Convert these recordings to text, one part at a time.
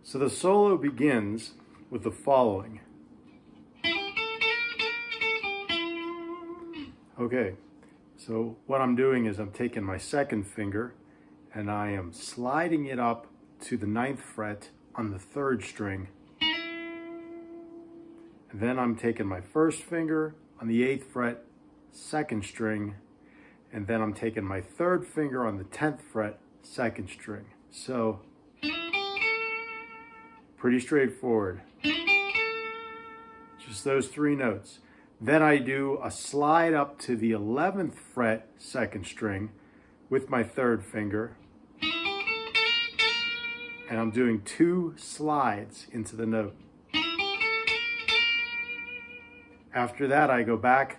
So the solo begins with the following. Okay, so what I'm doing is I'm taking my second finger and I am sliding it up to the 9th fret on the 3rd string. And then I'm taking my first finger on the 8th fret, 2nd string, and then I'm taking my 3rd finger on the 10th fret, 2nd string. So, pretty straightforward. Just those 3 notes. Then I do a slide up to the 11th fret, 2nd string with my 3rd finger. And I'm doing 2 slides into the note. After that, I go back,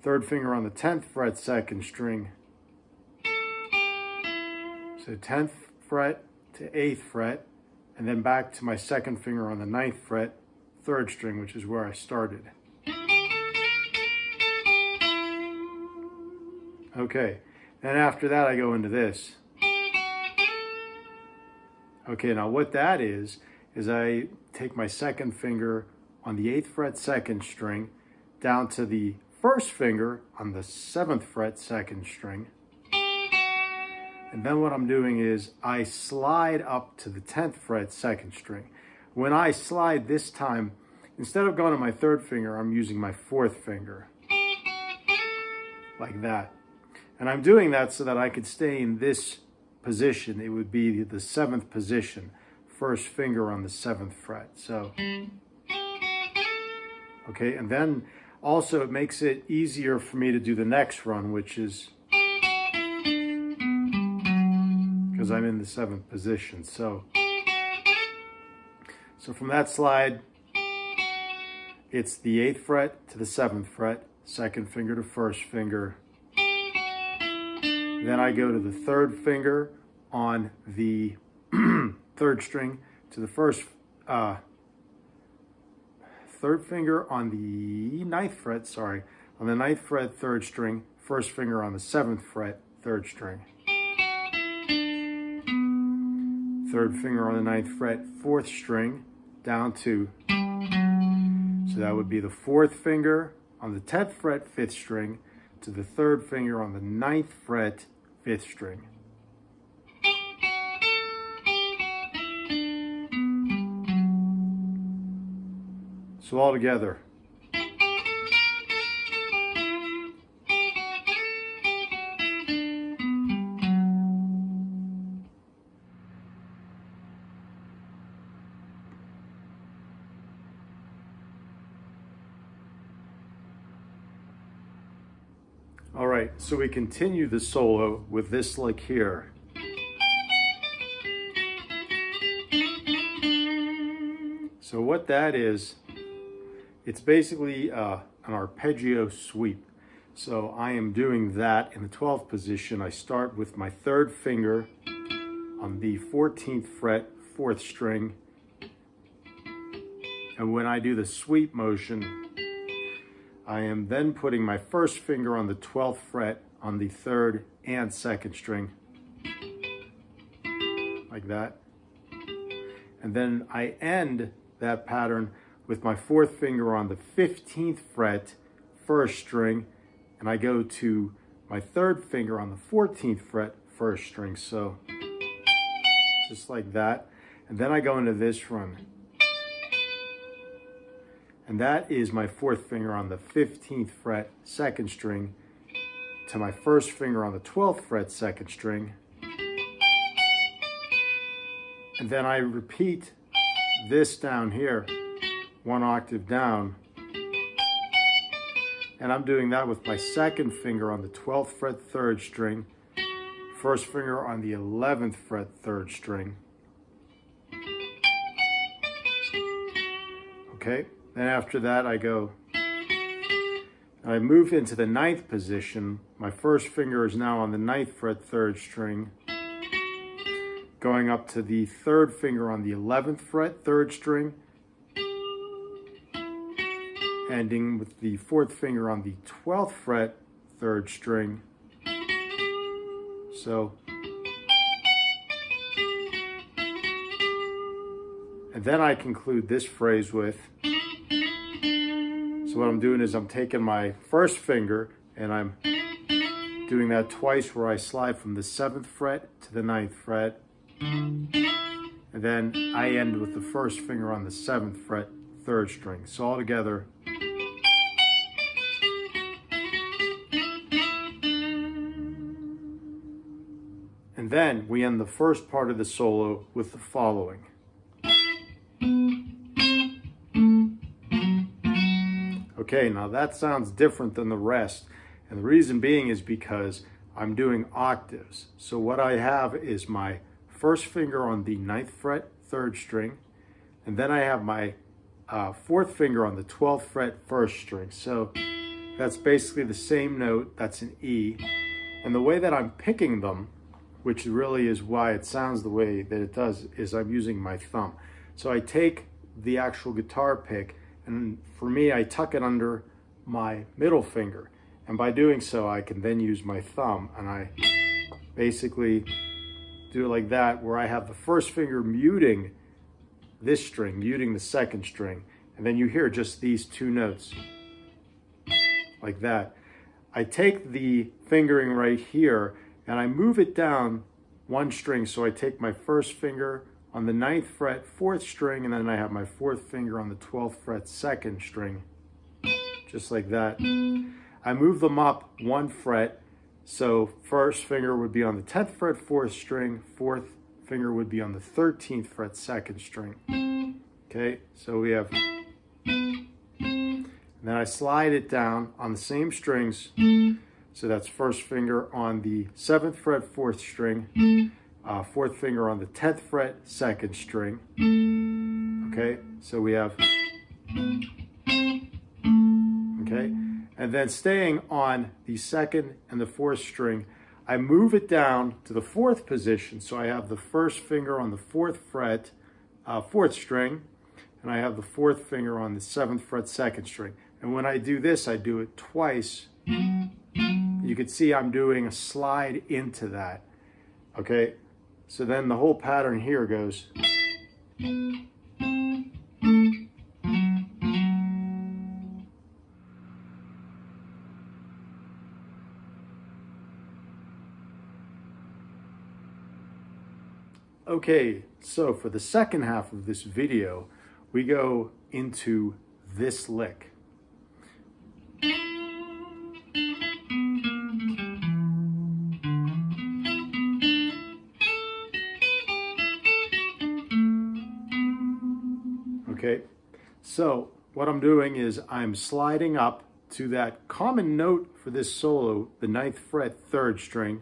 3rd finger on the 10th fret, 2nd string. So 10th fret to 8th fret, and then back to my 2nd finger on the 9th fret, 3rd string, which is where I started. Okay, then after that I go into this. Okay, now what that is I take my 2nd finger on the 8th fret, 2nd string, down to the 1st finger on the 7th fret, 2nd string. And then what I'm doing is I slide up to the 10th fret, 2nd string. When I slide this time, instead of going to my 3rd finger, I'm using my 4th finger. Like that. And I'm doing that so that I could stay in this position. It would be the 7th position, 1st finger on the 7th fret. So, okay, and then also it makes it easier for me to do the next run, which is, because I'm in the 7th position. So from that slide, it's the 8th fret to the 7th fret, 2nd finger to 1st finger. Then I go to the 3rd finger on the 3rd string to the 1st, 3rd finger on the 9th fret, sorry, on the 9th fret, 3rd string, 1st finger on the 7th fret, 3rd string. 3rd finger on the 9th fret, 4th string, down to, so that would be the 4th finger on the 10th fret, 5th string, to the 3rd finger on the 9th fret, 5th string. So all together. All right, so we continue the solo with this lick here. So what that is, it's basically an arpeggio sweep. So I am doing that in the 12th position. I start with my 3rd finger on the 14th fret, 4th string. And when I do the sweep motion, I am then putting my 1st finger on the 12th fret on the 3rd and 2nd string, like that. And then I end that pattern with my 4th finger on the 15th fret, 1st string, and I go to my 3rd finger on the 14th fret, 1st string. So just like that. And then I go into this run. And that is my 4th finger on the 15th fret, 2nd string, to my 1st finger on the 12th fret, 2nd string. And then I repeat this down here, 1 octave down. And I'm doing that with my 2nd finger on the 12th fret, 3rd string, 1st finger on the 11th fret, 3rd string. Okay. Then after that, I move into the 9th position. My 1st finger is now on the 9th fret, 3rd string, going up to the 3rd finger on the 11th fret, 3rd string, ending with the 4th finger on the 12th fret, 3rd string. So, And then I conclude this phrase with, so what I'm doing is I'm taking my first finger and I'm doing that twice, where I slide from the 7th fret to the 9th fret. And then I end with the first finger on the 7th fret, 3rd string. So all together. And then we end the first part of the solo with the following. Okay, now that sounds different than the rest. And the reason being is because I'm doing octaves. So what I have is my first finger on the 9th fret, 3rd string. And then I have my 4th finger on the 12th fret, 1st string. So that's basically the same note, that's an E. And the way that I'm picking them, which really is why it sounds the way that it does, is I'm using my thumb. So I take the actual guitar pick, and for me, I tuck it under my middle finger. And by doing so, I can then use my thumb, and I basically do it like that, where I have the first finger muting this string, muting the 2nd string. And then you hear just these 2 notes, like that. I take the fingering right here, and I move it down 1 string. So I take my first finger on the 9th fret, 4th string, and then I have my 4th finger on the 12th fret, 2nd string, just like that. I move them up 1 fret. So first finger would be on the 10th fret, 4th string, 4th finger would be on the 13th fret, 2nd string. Okay, so we have, and then I slide it down on the same strings. So that's first finger on the 7th fret, 4th string, 4th finger on the 10th fret, 2nd string. Okay, so we have, okay, and then staying on the 2nd and the 4th string, I move it down to the 4th position. So I have the first finger on the 4th fret, 4th string, and I have the 4th finger on the 7th fret, 2nd string. And when I do this, I do it twice. You can see I'm doing a slide into that. Okay, so then the whole pattern here goes. Okay, so for the second half of this video, we go into this lick. Okay, so what I'm doing is I'm sliding up to that common note for this solo, the 9th fret, 3rd string.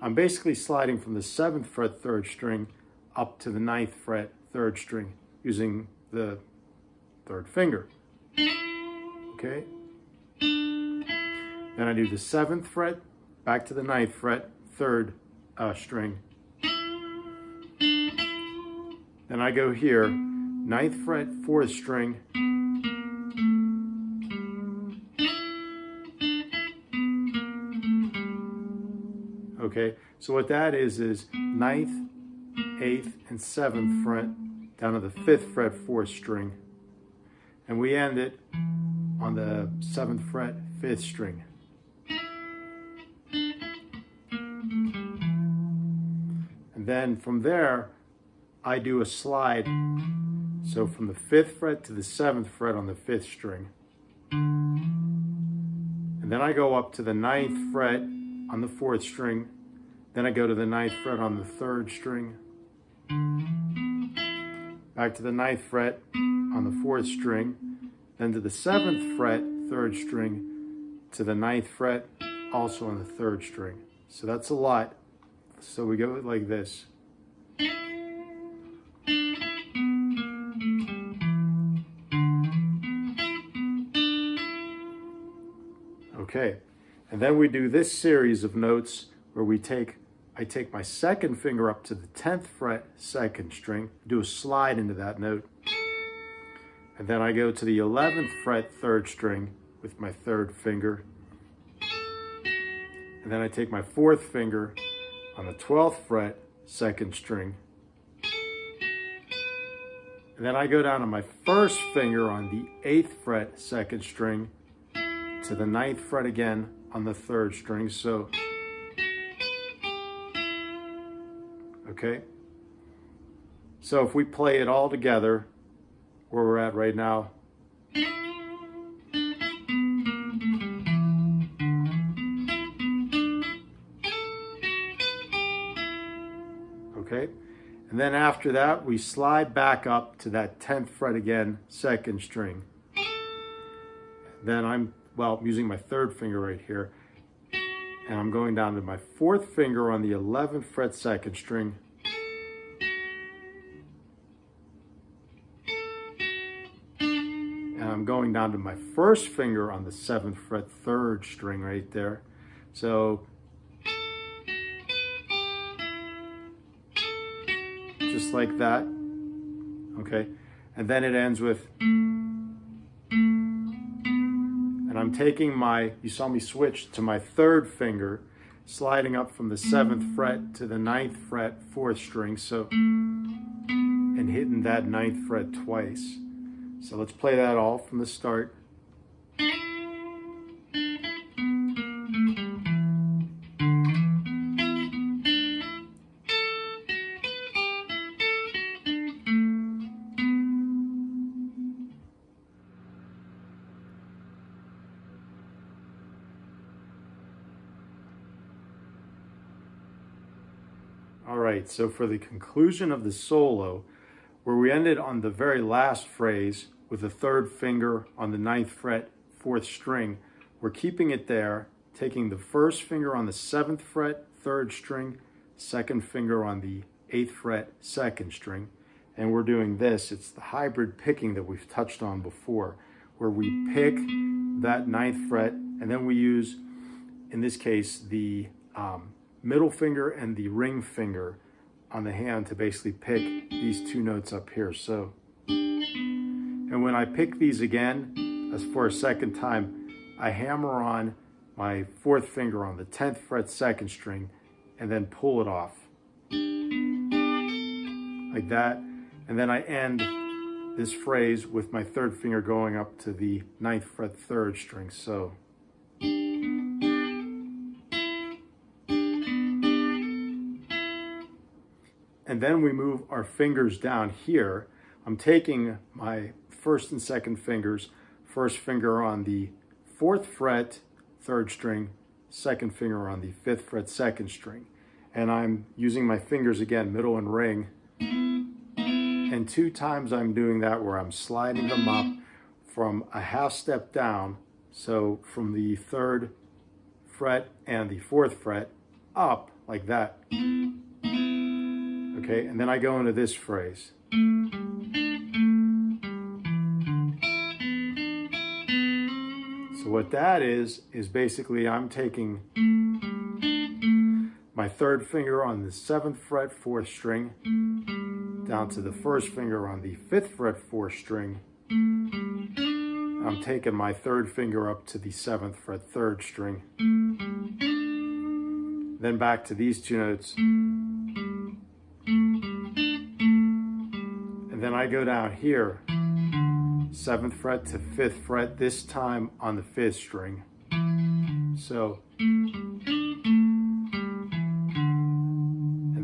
I'm basically sliding from the 7th fret, 3rd string up to the 9th fret, 3rd string using the 3rd finger. Okay, then I do the 7th fret, back to the 9th fret, 3rd string. Then I go here, 9th fret, 4th string, okay, so what that is 9th, 8th, and 7th fret down to the 5th fret, 4th string. And we end it on the 7th fret, 5th string. And then from there, I do a slide. So from the 5th fret to the 7th fret on the 5th string. And then I go up to the 9th fret on the 4th string. Then I go to the 9th fret on the 3rd string. Back to the 9th fret on the 4th string. Then to the 7th fret, 3rd string, to the 9th fret, also on the 3rd string. So that's a lot. So we go like this. Okay, and then we do this series of notes where I take my 2nd finger up to the 10th fret, 2nd string, do a slide into that note, and then I go to the 11th fret, 3rd string with my 3rd finger, and then I take my 4th finger on the 12th fret, 2nd string, And then I go down to my first finger on the 8th fret 2nd string to the 9th fret again on the 3rd string. So, okay. So if we play it all together, where we're at right now. Okay. And then after that, we slide back up to that 10th fret again, 2nd string. Then I'm using my 3rd finger right here. And I'm going down to my 4th finger on the 11th fret 2nd string. And I'm going down to my 1st finger on the 7th fret 3rd string right there. So just like that, okay? And then it ends with, and I'm taking my, you saw me switch to my 3rd finger, sliding up from the 7th fret to the 9th fret 4th string, so, and hitting that 9th fret twice. So let's play that all from the start. All right, so for the conclusion of the solo, where we ended on the very last phrase with the 3rd finger on the 9th fret, 4th string, we're keeping it there, taking the 1st finger on the 7th fret, 3rd string, 2nd finger on the 8th fret, 2nd string, and we're doing this. It's the hybrid picking that we've touched on before, where we pick that 9th fret, and then we use, in this case, the middle finger and the ring finger on the hand to basically pick these 2 notes up here. So, and when I pick these again, as for a 2nd time, I hammer on my 4th finger on the 10th fret 2nd string and then pull it off like that. And then I end this phrase with my 3rd finger going up to the 9th fret 3rd string. So, and then we move our fingers down here. I'm taking my 1st and 2nd fingers, 1st finger on the 4th fret, 3rd string, 2nd finger on the 5th fret, 2nd string. And I'm using my fingers again, middle and ring. And 2 times I'm doing that where I'm sliding them up from a half step down. So from the 3rd fret and the 4th fret up like that. Okay, and then I go into this phrase. So what that is basically I'm taking my 3rd finger on the 7th fret 4th string down to the 1st finger on the 5th fret 4th string. I'm taking my 3rd finger up to the 7th fret 3rd string. Then back to these 2 notes. And then I go down here, 7th fret to 5th fret, this time on the 5th string. So, and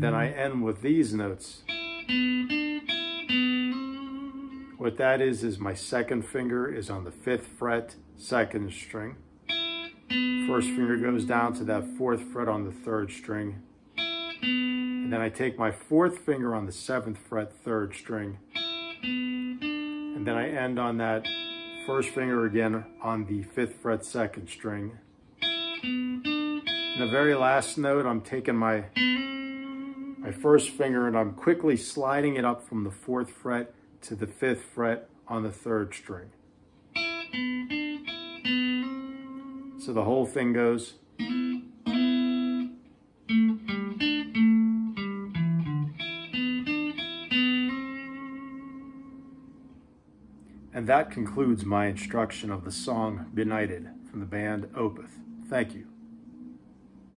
then I end with these notes. What that is my 2nd finger is on the 5th fret, 2nd string. 1st finger goes down to that 4th fret on the 3rd string. And then I take my 4th finger on the 7th fret, 3rd string. And then I end on that 1st finger again on the 5th fret, 2nd string. And the very last note, I'm taking my 1st finger and I'm quickly sliding it up from the 4th fret to the 5th fret on the 3rd string. So the whole thing goes. And that concludes my instruction of the song Benighted from the band Opeth. Thank you.